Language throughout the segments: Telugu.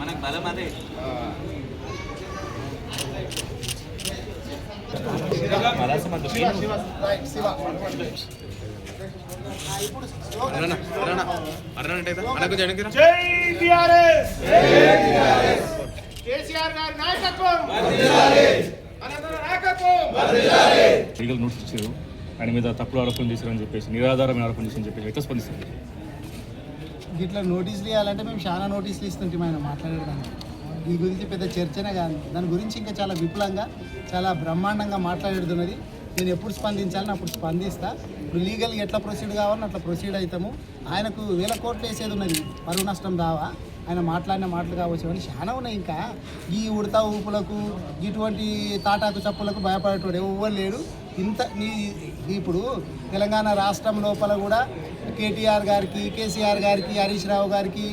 మనకు బలం అదే. లీగల్ నోటీస్ ఇచ్చారు, ఆయన మీద తప్పుడు ఆరోపణలు చేశారని చెప్పేసి, నిరాధారమైన ఆరోపణలు చేశారని చెప్పేసి ఎట్లా స్పందిస్తుంది? ఇట్లా నోటీసులు ఇవ్వాలంటే మేము చాలా నోటీసులు ఇస్తుంటాం ఆయన మాట్లాడేదాన్ని. ఈ గురించి పెద్ద చర్చనే కాదు, దాని గురించి ఇంకా చాలా విపులంగా చాలా బ్రహ్మాండంగా మాట్లాడుతున్నది. నేను ఎప్పుడు స్పందించాలని అప్పుడు స్పందిస్తా. ఇప్పుడు లీగల్గా ఎట్లా ప్రొసీడ్ కావాలని అట్లా ప్రొసీడ్ అవుతాము. ఆయనకు 1000 కోట్లు వేసేది ఉన్నది, పరువు నష్టం దావా. ఆయన మాట్లాడిన మాటలు కావచ్చు అని చాలా ఉన్నాయి. ఇంకా ఈ ఉడతా ఊపులకు ఇటువంటి తాటాకు చప్పులకు భయపడేటోడు ఎవ్వరు లేడు. ఇప్పుడు తెలంగాణ రాష్ట్రం లోపల కూడా కేటీఆర్ గారికి, కేసీఆర్ గారికి, హరీష్ రావు గారికి,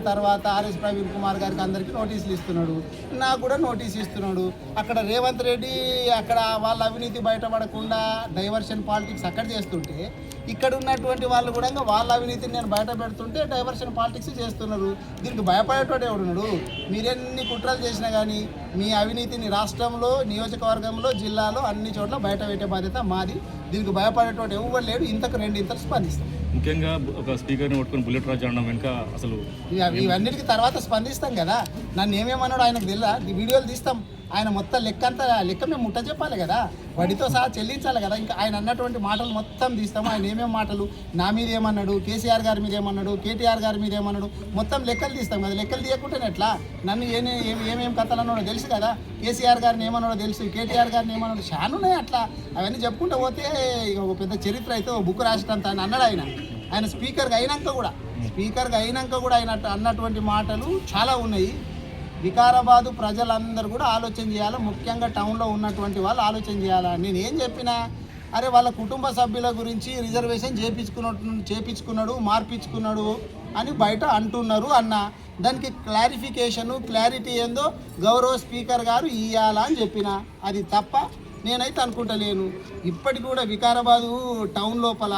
తర్వాత ఆర్ఎస్ ప్రవీణ్ కుమార్ గారికి అందరికీ నోటీసులు ఇస్తున్నాడు. నాకు కూడా నోటీస్ ఇస్తున్నాడు. అక్కడ రేవంత్ రెడ్డి అక్కడ వాళ్ళ అవినీతి బయటపడకుండా డైవర్షన్ పాలిటిక్స్ అక్కడ చేస్తుంటే, ఇక్కడ ఉన్నటువంటి వాళ్ళు కూడా వాళ్ళ అవినీతిని నేను బయట పెడుతుంటే డైవర్షన్ పాలిటిక్స్ చేస్తున్నారు. దీనికి భయపడేటోడు ఎవడున్నాడు? మీరెన్ని కుట్రలు చేసినా కానీ మీ అవినీతిని రాష్ట్రంలో, నియోజకవర్గంలో, జిల్లాలో అన్ని చోట్ల బయట పెట్టే బాధ్యత మాది. దీనికి భయపడేటోడు ఎవరు లేడు. ఇంతకు 2 ఇంతకు స్పందిస్తాం. ముఖ్యంగా ఒక స్పీకర్ని పట్టుకొని బుల్లెట్ రాజు అనడం వెనుక అసలు ఇవన్నిటికీ తర్వాత స్పందిస్తాం కదా. నన్ను ఏమేమన్నాడు ఆయనకు తెలియదా? ఈ వీడియోలు తీస్తాం. ఆయన మొత్తం లెక్క మేము ముట్ట చెప్పాలి కదా, వడ్డీతో సహా చెల్లించాలి కదా. ఇంకా ఆయన అన్నటువంటి మాటలు మొత్తం తీస్తాము. ఆయన ఏమేమి మాటలు నా మీద ఏమన్నాడు, కేసీఆర్ గారి మీద ఏమన్నాడు, కేటీఆర్ గారి మీద ఏమన్నాడు, మొత్తం లెక్కలు తీస్తాం కదా. లెక్కలు తీయకుంటేనే ఎట్లా? నన్ను ఏమేమి కథలు అన్నాడో తెలుసు కదా. కేసీఆర్ గారిని ఏమన్నాడో తెలుసు, కేటీఆర్ గారిని ఏమన్నాడు, చాలా ఉన్నాయి అట్లా. అవన్నీ చెప్పుకుంటూ పోతే ఇక ఒక పెద్ద చరిత్ర అయితే ఒక బుక్ రాసినంత ఆయన అన్నాడు. ఆయన స్పీకర్గా అయినాక కూడా ఆయన అన్నటువంటి మాటలు చాలా ఉన్నాయి. వికారాబాదు ప్రజలందరూ కూడా ఆలోచన చేయాలి. ముఖ్యంగా టౌన్లో ఉన్నటువంటి వాళ్ళు ఆలోచన చేయాలా. నేను ఏం చెప్పినా, అరే వాళ్ళ కుటుంబ సభ్యుల గురించి రిజర్వేషన్ చేపించుకున్నాడు, మార్పించుకున్నాడు అని బయట అంటున్నారు అన్న. దానికి క్లారిటీ ఏందో గౌరవ స్పీకర్ గారు ఇవ్వాలా అని చెప్పిన. అది తప్ప నేనైతే అనుకుంటలేను. ఇప్పటికి కూడా వికారాబాదు టౌన్ లోపల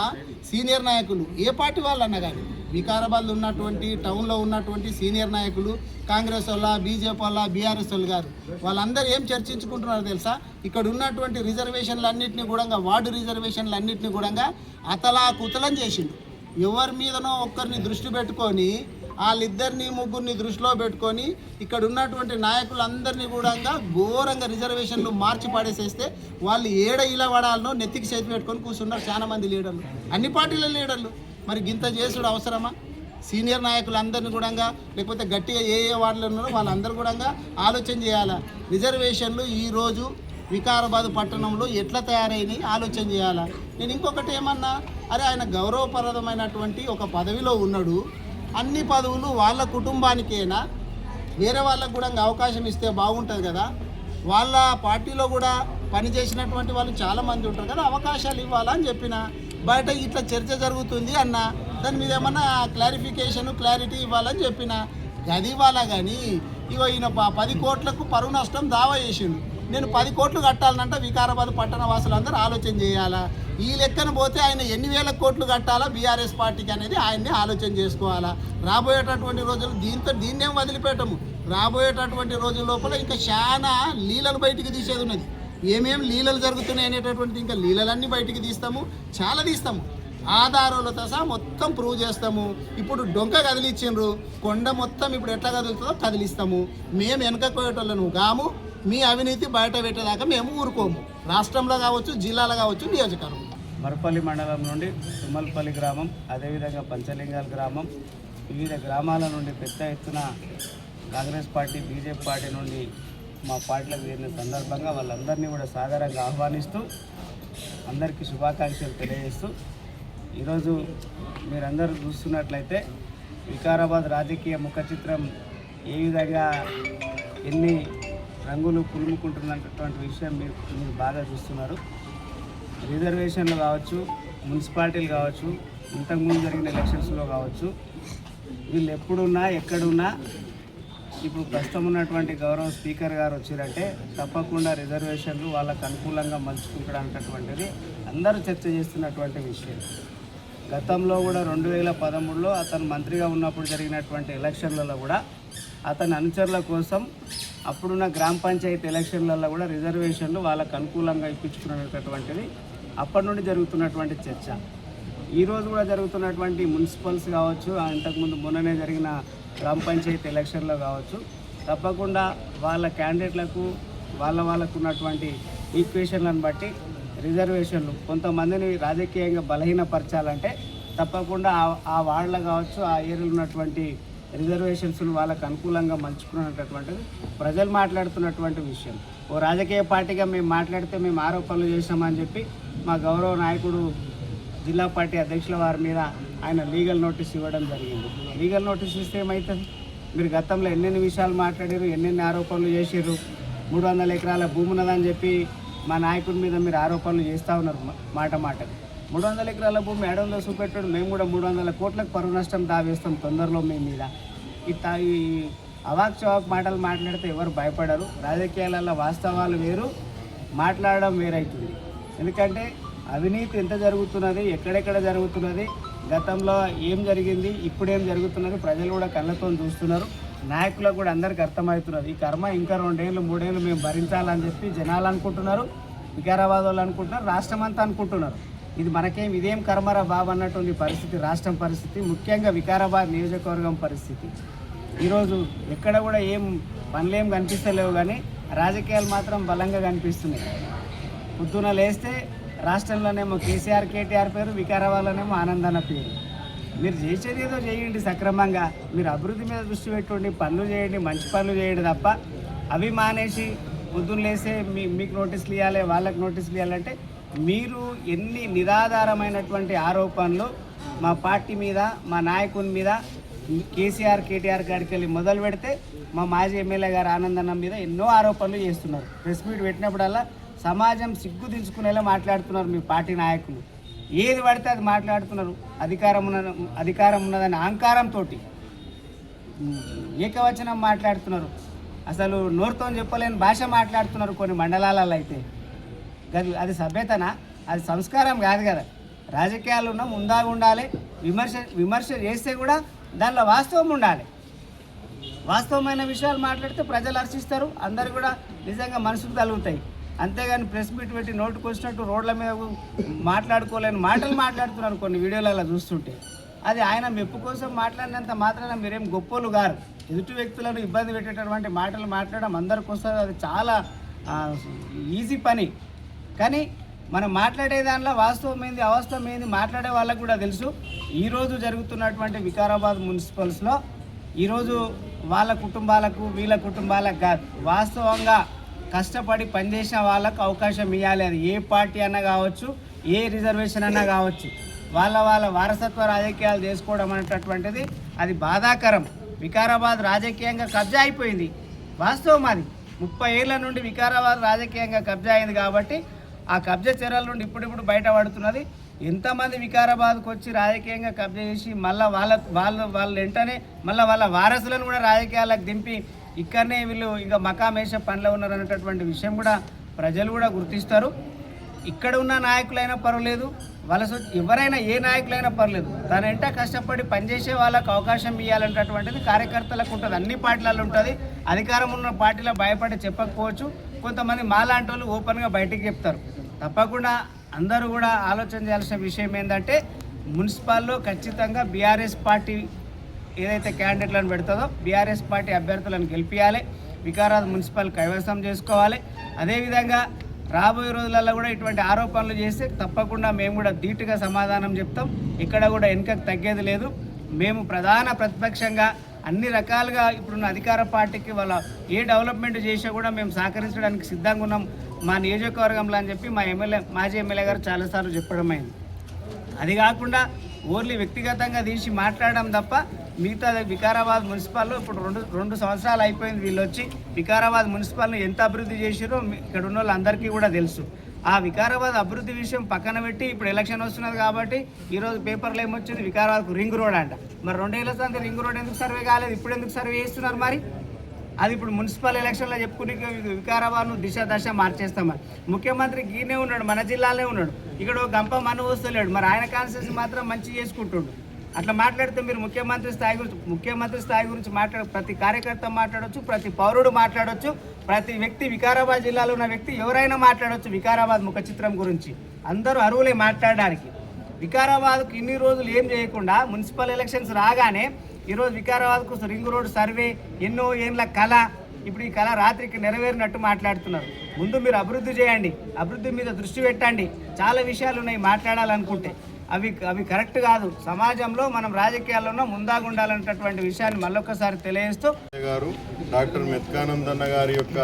సీనియర్ నాయకులు, ఏ పార్టీ వాళ్ళు అన్నా కానీ, వికారాబాద్లో ఉన్నటువంటి టౌన్లో ఉన్నటువంటి సీనియర్ నాయకులు, కాంగ్రెస్ వాళ్ళ, బీజేపీ వాళ్ళ, బీఆర్ఎస్ వాళ్ళు గారు, వాళ్ళందరూ ఏం చర్చించుకుంటున్నారో తెలుసా? ఇక్కడ ఉన్నటువంటి రిజర్వేషన్లు అన్నింటినీ కూడా, వార్డు రిజర్వేషన్లు అన్నింటినీ కూడా అతలాకుతలం చేసిండు. ఎవరి మీదనో ఒక్కరిని దృష్టి పెట్టుకొని, వాళ్ళిద్దరిని ముగ్గురిని దృష్టిలో పెట్టుకొని ఇక్కడ ఉన్నటువంటి నాయకులందరినీ కూడా ఘోరంగా రిజర్వేషన్లు మార్చి పడేసేస్తే వాళ్ళు ఇలా పడాలనో నెత్తికి చేతి పెట్టుకొని కూర్చున్నారు చాలామంది లీడర్లు, అన్ని పార్టీల లీడర్లు. మరి గింత చేసుడు అవసరమా? సీనియర్ నాయకులందరినీ కూడా, లేకపోతే గట్టిగా ఏ వార్డులు ఉన్నారో వాళ్ళందరూ కూడా ఆలోచన చేయాలా. రిజర్వేషన్లు ఈరోజు వికారాబాద్ పట్టణంలో ఎట్లా తయారైనాయి ఆలోచన చేయాలా. నేను ఇంకొకటి ఏమన్నా, అరే ఆయన గౌరవప్రదమైనటువంటి ఒక పదవిలో ఉన్నాడు, అన్ని పదవులు వాళ్ళ కుటుంబానికేనా, వేరే వాళ్ళకు కూడా అవకాశం ఇస్తే బాగుంటుంది కదా. వాళ్ళ పార్టీలో కూడా పనిచేసినటువంటి వాళ్ళు చాలామంది ఉంటారు కదా, అవకాశాలు ఇవ్వాలని చెప్పిన. బయట ఇట్లా చర్చ జరుగుతుంది అన్న, దాని మీద ఏమన్నా క్లారిటీ ఇవ్వాలని చెప్పిన. అది ఇవ్వాలా కానీ ఇగో ఈయన 10 కోట్లకు పరువు నష్టం దావా చేసిండు. నేను 10 కోట్లు కట్టాలనంటే వికారాబాద్ పట్టణ వాసులందరూ ఆలోచన చేయాలా. ఈ లెక్కన పోతే ఆయన ఎన్ని వేల కోట్లు కట్టాలా బీఆర్ఎస్ పార్టీకి అనేది ఆయన్ని ఆలోచన చేసుకోవాలా. రాబోయేటటువంటి రోజులు దీన్నేం వదిలిపెట్టము. రాబోయేటటువంటి రోజుల లోపల ఇంకా చాలా లీలలు బయటికి తీసేది ఉన్నది. ఏమేమి లీలలు జరుగుతున్నాయి అనేటటువంటిది ఇంకా లీలలన్నీ బయటికి తీస్తాము, చాలా తీస్తాము. ఆధారాలతో సహా మొత్తం ప్రూవ్ చేస్తాము. ఇప్పుడు డొంక కదిలిచ్చిండ్రు, కొండ మొత్తం ఇప్పుడు ఎట్లా కదులుతుందో కదిలిస్తాము. మేము వెనకపోయేటోళ్ళను కాము. మీ అవినీతి బయట పెట్టేదాకా మేము ఊరుకోము. రాష్ట్రంలో కావచ్చు, జిల్లాలో కావచ్చు, నియోజకవర్గం. మరపల్లి మండలం నుండి తుమ్మలపల్లి గ్రామం, అదేవిధంగా పంచలింగాల గ్రామం, వివిధ గ్రామాల నుండి పెద్ద ఎత్తున కాంగ్రెస్ పార్టీ, బీజేపీ పార్టీ నుండి మా పార్టీలకు చేరిన సందర్భంగా వాళ్ళందరినీ కూడా సాధారణంగా ఆహ్వానిస్తూ అందరికీ శుభాకాంక్షలు తెలియజేస్తూ, ఈరోజు మీరందరూ చూస్తున్నట్లయితే వికారాబాద్ రాజకీయ ముఖ చిత్రం ఏ విధంగా ఎన్ని రంగులు పులుముకుంటున్నటువంటి విషయం మీరు బాగా చూస్తున్నారు. రిజర్వేషన్లు కావచ్చు, మున్సిపాలిటీలు కావచ్చు, ఇంతకుముందు జరిగిన ఎలక్షన్స్లో కావచ్చు, వీళ్ళు ఎప్పుడున్నా ఎక్కడున్నా ఇప్పుడు ప్రస్తుతం ఉన్నటువంటి గౌరవ స్పీకర్ గారు వచ్చారంటే తప్పకుండా రిజర్వేషన్లు వాళ్ళకు అనుకూలంగా మలుచుకుంటాడనేటటువంటిది అందరూ చర్చ చేస్తున్నటువంటి విషయం. గతంలో కూడా 2013లో అతను మంత్రిగా ఉన్నప్పుడు జరిగినటువంటి ఎలక్షన్లలో కూడా అతని అనుచరుల కోసం అప్పుడున్న గ్రామ పంచాయతీ ఎలక్షన్లలో కూడా రిజర్వేషన్లు వాళ్ళకు అనుకూలంగా ఇప్పించుకున్నటువంటిది అప్పటి నుండి జరుగుతున్నటువంటి చర్చ. ఈరోజు కూడా జరుగుతున్నటువంటి మున్సిపల్స్ కావచ్చు, ఇంతకుముందు మొన్ననే జరిగిన గ్రామ పంచాయతీ ఎలక్షన్లో కావచ్చు, తప్పకుండా వాళ్ళ క్యాండిడేట్లకు వాళ్ళకు ఉన్నటువంటి ఈక్వేషన్లను బట్టి రిజర్వేషన్లు కొంతమందిని రాజకీయంగా బలహీనపరచాలంటే తప్పకుండా ఆ వార్డులో కావచ్చు, ఆ ఏరియాలో ఉన్నటువంటి రిజర్వేషన్స్ను వాళ్ళకు అనుకూలంగా మలుచుకున్నటువంటిది ప్రజలు మాట్లాడుతున్నటువంటి విషయం. ఓ రాజకీయ పార్టీగా మేము మాట్లాడితే మేము ఆరోపణలు చేసామని చెప్పి మా గౌరవ నాయకుడు జిల్లా పార్టీ అధ్యక్షుల వారి మీద ఆయన లీగల్ నోటీస్ ఇవ్వడం జరిగింది. లీగల్ నోటీస్ ఇస్తే ఏమవుతుంది? మీరు గతంలో ఎన్నెన్ని విషయాలు మాట్లాడారు, ఎన్నెన్ని ఆరోపణలు చేసారు. 300 ఎకరాల భూమి ఉన్నదని చెప్పి మా నాయకుడి మీద మీరు ఆరోపణలు చేస్తూ ఉన్నారు మాటకు. 300 ఎకరాల భూమి ఏడంలో చూపెట్టాడు. మేము కూడా 300 కోట్లకు పరువు నష్టం దావేస్తాం తొందరలో మీ మీద. ఈ అవాక్ చవాక్ మాటలు మాట్లాడితే ఎవరు భయపడరు. రాజకీయాలలో వాస్తవాలు వేరు, మాట్లాడడం వేరైతుంది. ఎందుకంటే అవినీతి ఎంత జరుగుతున్నది, ఎక్కడెక్కడ జరుగుతున్నది, గతంలో ఏం జరిగింది, ఇప్పుడేం జరుగుతున్నది ప్రజలు కూడా కళ్ళతో చూస్తున్నారు. నాయకులకు కూడా అందరికీ అర్థమవుతున్నారు. ఈ కర్మ ఇంకా 2 ఏళ్ళు 3 ఏళ్ళు మేము భరించాలని చెప్పి జనాలు అనుకుంటున్నారు, వికారాబాద్ వాళ్ళు అనుకుంటున్నారు, రాష్ట్రం అంతా అనుకుంటున్నారు. ఇది మనకేం ఇదేం కర్మరా బాబు అన్నటువంటి పరిస్థితి రాష్ట్రం పరిస్థితి, ముఖ్యంగా వికారాబాద్ నియోజకవర్గం పరిస్థితి. ఈరోజు ఎక్కడ కూడా ఏం పనులేం కనిపిస్తలేవు, కానీ రాజకీయాలు మాత్రం బలంగా కనిపిస్తున్నాయి. పొద్దున లేస్తే రాష్ట్రంలోనేమో కేసీఆర్ కేటీఆర్ పేరు, వికారాబాద్లోనేమో ఆనందన్న పేరు. మీరు చేసేది ఏదో చేయండి సక్రమంగా, మీరు అభివృద్ధి మీద దృష్టి పెట్టుకోండి, పనులు చేయండి, మంచి పనులు చేయండి తప్ప అవి మానేసి పొద్దున్న లేస్తే మీకు నోటీసులు ఇవ్వాలి, వాళ్ళకి నోటీసులు ఇవ్వాలంటే మీరు ఎన్ని నిరాధారమైనటువంటి ఆరోపణలు మా పార్టీ మీద, మా నాయకుని మీద, కేసీఆర్ కేటీఆర్ గారికి వెళ్ళి మొదలు పెడితే మా మాజీ ఎమ్మెల్యే గారు ఆనందన్న మీద ఎన్నో ఆరోపణలు చేస్తున్నారు. ప్రెస్ మీట్ పెట్టినప్పుడల్లా సమాజం సిగ్గు దించుకునేలా మాట్లాడుతున్నారు మీ పార్టీ నాయకులు. ఏది పడితే అది మాట్లాడుతున్నారు. అధికారం ఉన్నదని అహంకారంతో ఏకవచనం మాట్లాడుతున్నారు. అసలు నోరుతో చెప్పలేని భాష మాట్లాడుతున్నారు కొన్ని మండలాలలో. అయితే అది సభ్యతనా? అది సంస్కారం కాదు కదా. రాజకీయాలు ఉన్న ముందాగా ఉండాలి. విమర్శ చేస్తే కూడా దానిలో వాస్తవం ఉండాలి. వాస్తవమైన విషయాలు మాట్లాడితే ప్రజలు హర్షిస్తారు, అందరు కూడా నిజంగా మనసుకు తగులుతాయి. అంతేగాని ప్రెస్ మీట్ పెట్టి నోటుకు వచ్చినట్టు రోడ్ల మీద మాట్లాడుకోలేని మాటలు మాట్లాడుతున్నారు కొన్ని వీడియోలలో చూస్తుంటే. అది ఆయన మెప్పు కోసం మాట్లాడినంత మాత్రాన మీరేం గొప్పలు గారు. ఎదుటి వ్యక్తులను ఇబ్బంది పెట్టేటటువంటి మాటలు మాట్లాడడం అందరికి వస్తుంది, అది చాలా ఈజీ పని. కానీ మనం మాట్లాడే దానిలో వాస్తవమైంది అవాస్తవమైంది మాట్లాడే వాళ్ళకు కూడా తెలుసు. ఈరోజు జరుగుతున్నటువంటి వికారాబాద్ మున్సిపల్స్లో ఈరోజు వాళ్ళ కుటుంబాలకు వీళ్ళ కుటుంబాలకు కాదు, వాస్తవంగా కష్టపడి పనిచేసిన వాళ్ళకు అవకాశం ఇవ్వాలి. అది ఏ పార్టీ అన్నా కావచ్చు, ఏ రిజర్వేషన్ అన్నా కావచ్చు. వాళ్ళ వారసత్వ రాజకీయాలు చేసుకోవడం అనేటటువంటిది అది బాధాకరం. వికారాబాద్ రాజకీయంగా కబ్జా అయిపోయింది, వాస్తవం అది. 30 ఏళ్ల నుండి వికారాబాద్ రాజకీయంగా కబ్జా అయింది కాబట్టి ఆ కబ్జా చర్యల నుండి ఇప్పుడు బయటపడుతున్నది. ఎంతమంది వికారాబాద్కు వచ్చి రాజకీయంగా కబ్జా చేసి మళ్ళీ వాళ్ళ వెంటనే మళ్ళీ వాళ్ళ వారసులను కూడా రాజకీయాలకు దింపి ఇక్కడనే వీళ్ళు ఇంకా మకామేష పనిలో ఉన్నారు అనేటటువంటి విషయం కూడా ప్రజలు కూడా గుర్తిస్తారు. ఇక్కడ ఉన్న నాయకులైనా పర్వాలేదు, ఎవరైనా ఏ నాయకులైనా పర్లేదు, తన వెంట కష్టపడి పనిచేసే వాళ్ళకు అవకాశం ఇవ్వాలనేటటువంటిది కార్యకర్తలకు ఉంటుంది, అన్ని పార్టీలలో ఉంటుంది. అధికారం ఉన్న పార్టీలో భయపడి చెప్పకపోవచ్చు, కొంతమంది మాలాంటి వాళ్ళు ఓపెన్గా బయటికి చెప్తారు. తప్పకుండా అందరూ కూడా ఆలోచన చేయాల్సిన విషయం ఏంటంటే మున్సిపాల్లో ఖచ్చితంగా బీఆర్ఎస్ పార్టీ ఏదైతే క్యాండిడేట్లను పెడుతుందో బీఆర్ఎస్ పార్టీ అభ్యర్థులను గెలిపించాలి, వికారాబాద్ మున్సిపల్ కైవసం చేసుకోవాలి. అదేవిధంగా రాబోయే రోజులలో కూడా ఇటువంటి ఆరోపణలు చేస్తే తప్పకుండా మేము కూడా ధీటుగా సమాధానం చెప్తాం. ఇక్కడ కూడా వెనుకకు తగ్గేది లేదు. మేము ప్రధాన ప్రతిపక్షంగా అన్ని రకాలుగా ఇప్పుడున్న అధికార పార్టీకి వాళ్ళ ఏ డెవలప్మెంట్ చేసా కూడా మేము సహకరించడానికి సిద్ధంగా ఉన్నాం మా నియోజకవర్గంలో అని చెప్పి మా మాజీ ఎమ్మెల్యే గారు చాలాసార్లు చెప్పడం అయింది. అది కాకుండా ఓన్లీ వ్యక్తిగతంగా తీసి మాట్లాడడం తప్ప మిగతా వికారాబాద్ మున్సిపాల్లో ఇప్పుడు రెండు సంవత్సరాలు అయిపోయింది వీళ్ళు వచ్చి. వికారాబాద్ మున్సిపాల్ని ఎంత అభివృద్ధి చేసారో ఇక్కడ ఉన్న వాళ్ళందరికీ కూడా తెలుసు. ఆ వికారాబాద్ అభివృద్ధి విషయం పక్కన పెట్టి ఇప్పుడు ఎలక్షన్ వస్తున్నది కాబట్టి ఈరోజు పేపర్లో ఏమొచ్చింది, వికారాబాద్కు రింగ్ రోడ్ అంట. మరి 2 ఏళ్ల సంది రింగ్ రోడ్ ఎందుకు సర్వే కాలేదు, ఇప్పుడు ఎందుకు సర్వే చేస్తున్నారు? మరి అది ఇప్పుడు మున్సిపల్ ఎలక్షన్లో చెప్పుకుని వికారాబాద్ను దశ మార్చేస్తామని. ముఖ్యమంత్రి గీనే ఉన్నాడు, మన జిల్లాలోనే ఉన్నాడు, ఇక్కడ గంప మన వస్తలేడు. మరి ఆయన కాన్స్టిట్యూన్సీ మాత్రం మంచి చేసుకుంటుండు. అట్లా మాట్లాడితే మీరు ముఖ్యమంత్రి స్థాయి గురించి మాట్లాడ ప్రతి కార్యకర్త మాట్లాడవచ్చు, ప్రతి పౌరుడు మాట్లాడవచ్చు, ప్రతి వ్యక్తి వికారాబాద్ జిల్లాలో ఉన్న వ్యక్తి ఎవరైనా మాట్లాడవచ్చు వికారాబాద్ ముఖ చిత్రం గురించి. అందరూ అర్హులే మాట్లాడడానికి. వికారాబాద్కు ఇన్ని రోజులు ఏం చేయకుండా మున్సిపల్ ఎలక్షన్స్ రాగానే ఈరోజు వికారాబాద్కు రింగ్ రోడ్ సర్వే ఎన్నో ఏళ్ళ కళ, ఇప్పుడు ఈ కళ రాత్రికి నెరవేరినట్టు మాట్లాడుతున్నారు. ముందు మీరు అభివృద్ధి చేయండి, అభివృద్ధి మీద దృష్టి పెట్టండి. చాలా విషయాలు ఉన్నాయి మాట్లాడాలనుకుంటే, అవి కరెక్ట్ కాదు. సమాజంలో మనం రాజకీయాల్లో ముందాగుండాలనేటటువంటి విషయాన్ని మళ్ళొక్కసారి తెలియజేస్తూ గారు డాక్టర్ మెత్కానందన్న గారి యొక్క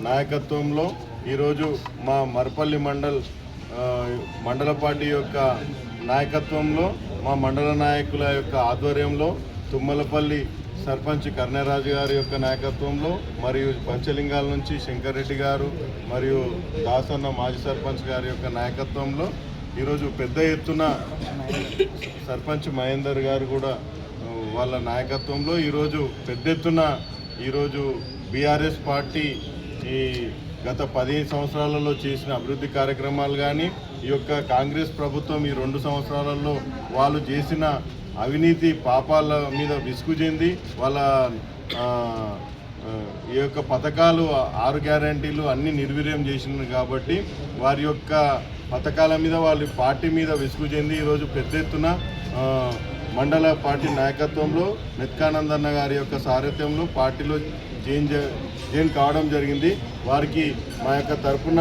నాయకత్వంలో ఈరోజు మా మరపల్లి మండల పార్టీ యొక్క నాయకత్వంలో, మా మండల నాయకుల యొక్క ఆధ్వర్యంలో, తుమ్మలపల్లి సర్పంచ్ కర్ణరాజు గారి యొక్క నాయకత్వంలో, మరియు పంచలింగాల నుంచి శంకర్ రెడ్డి గారు మరియు దాసన్న మాజీ సర్పంచ్ గారి యొక్క నాయకత్వంలో ఈరోజు పెద్ద ఎత్తున సర్పంచ్ మహేందర్ గారు కూడా వాళ్ళ నాయకత్వంలో ఈరోజు పెద్ద ఎత్తున ఈరోజు బీఆర్ఎస్ పార్టీ ఈ గత 15 సంవత్సరాలలో చేసిన అభివృద్ధి కార్యక్రమాలు కానీ, ఈ యొక్క కాంగ్రెస్ ప్రభుత్వం ఈ 2 సంవత్సరాలలో వాళ్ళు చేసిన అవినీతి పాపాల మీద విసుగు చెంది వాళ్ళ ఈ యొక్క పథకాలు 6 గ్యారంటీలు అన్నీ నిర్వీర్యం చేసినారు కాబట్టి వారి యొక్క పథకాల మీద వాళ్ళ పార్టీ మీద విసుగు చెంది ఈరోజు పెద్ద ఎత్తున మండల పార్టీ నాయకత్వంలో మెత్కానందన్న గారి యొక్క సారథ్యంలో పార్టీలో జాయిన్ కావడం జరిగింది. వారికి మా యొక్క తరఫున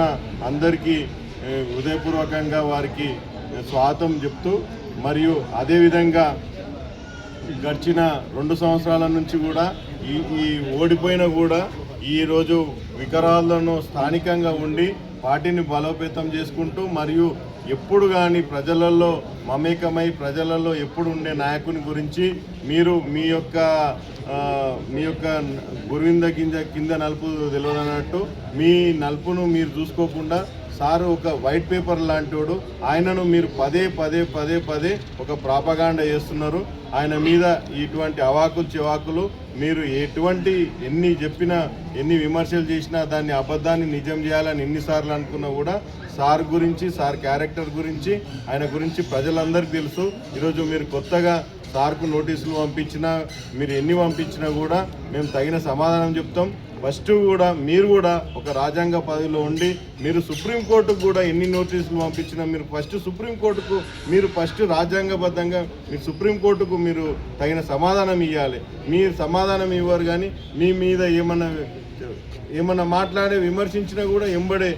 అందరికీ హృదయపూర్వకంగా వారికి స్వాగతం చెప్తూ, మరియు అదేవిధంగా గడిచిన 2 సంవత్సరాల నుంచి కూడా ఈ ఓడిపోయినా కూడా ఈరోజు వికారాబాద్లో స్థానికంగా ఉండి పార్టీని బలోపేతం చేసుకుంటూ, మరియు ఎప్పుడు కానీ ప్రజలలో మమేకమై ప్రజలలో ఎప్పుడు ఉండే నాయకుని గురించి మీరు మీ యొక్క గురువింద కింద నలుపు తెలియదన్నట్టు మీ నలుపును మీరు చూసుకోకుండా సారు ఒక వైట్ పేపర్ లాంటివాడు, ఆయనను మీరు పదే ఒక ప్రాపగాండా చేస్తున్నారు. ఆయన మీద ఇటువంటి అవాకులు చివాకులు మీరు ఎన్ని చెప్పినా ఎన్ని విమర్శలు చేసినా దాన్ని అబద్ధాన్ని నిజం చేయాలని ఎన్నిసార్లు అనుకున్నా కూడా సార్ గురించి, సార్ క్యారెక్టర్ గురించి, ఆయన గురించి ప్రజలందరికీ తెలుసు. ఈరోజు మీరు కొత్తగా సార్కు నోటీసులు పంపించినా, మీరు ఎన్ని పంపించినా కూడా మేము తగిన సమాధానం చెప్తాం. ఫస్ట్ కూడా మీరు కూడా ఒక రాజ్యాంగ పదవిలో ఉండి మీరు సుప్రీంకోర్టుకు కూడా ఎన్ని నోటీసులు పంపించినా మీరు సుప్రీంకోర్టుకు రాజ్యాంగబద్ధంగా మీరు సుప్రీంకోర్టుకు మీరు తగిన సమాధానం ఇవ్వాలి. మీరు సమాధానం ఇవ్వరు, కానీ మీ మీద ఏమన్నా మాట్లాడి విమర్శించినా కూడా ఎంబడే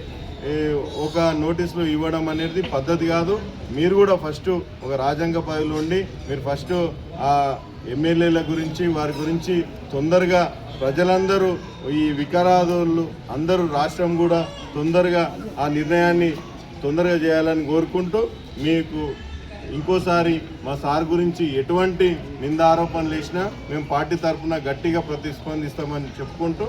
ఒక నోటీసులు ఇవ్వడం అనేది పద్ధతి కాదు. మీరు కూడా ఫస్ట్ ఒక రాజ్యాంగ పదవిలో ఉండి మీరు ఫస్ట్ ఆ ఎమ్మెల్యేల గురించి వారి గురించి తొందరగా ప్రజలందరూ ఈ వికారాబాద్ అందరూ రాష్ట్రం కూడా తొందరగా ఆ నిర్ణయాన్ని తొందరగా చేయాలని కోరుకుంటూ, మీకు ఇంకోసారి మా సార్ గురించి ఎటువంటి నింద ఆరోపణలు వేసినా మేము పార్టీ తరఫున గట్టిగా ప్రతిస్పందిస్తామని చెప్పుకుంటూ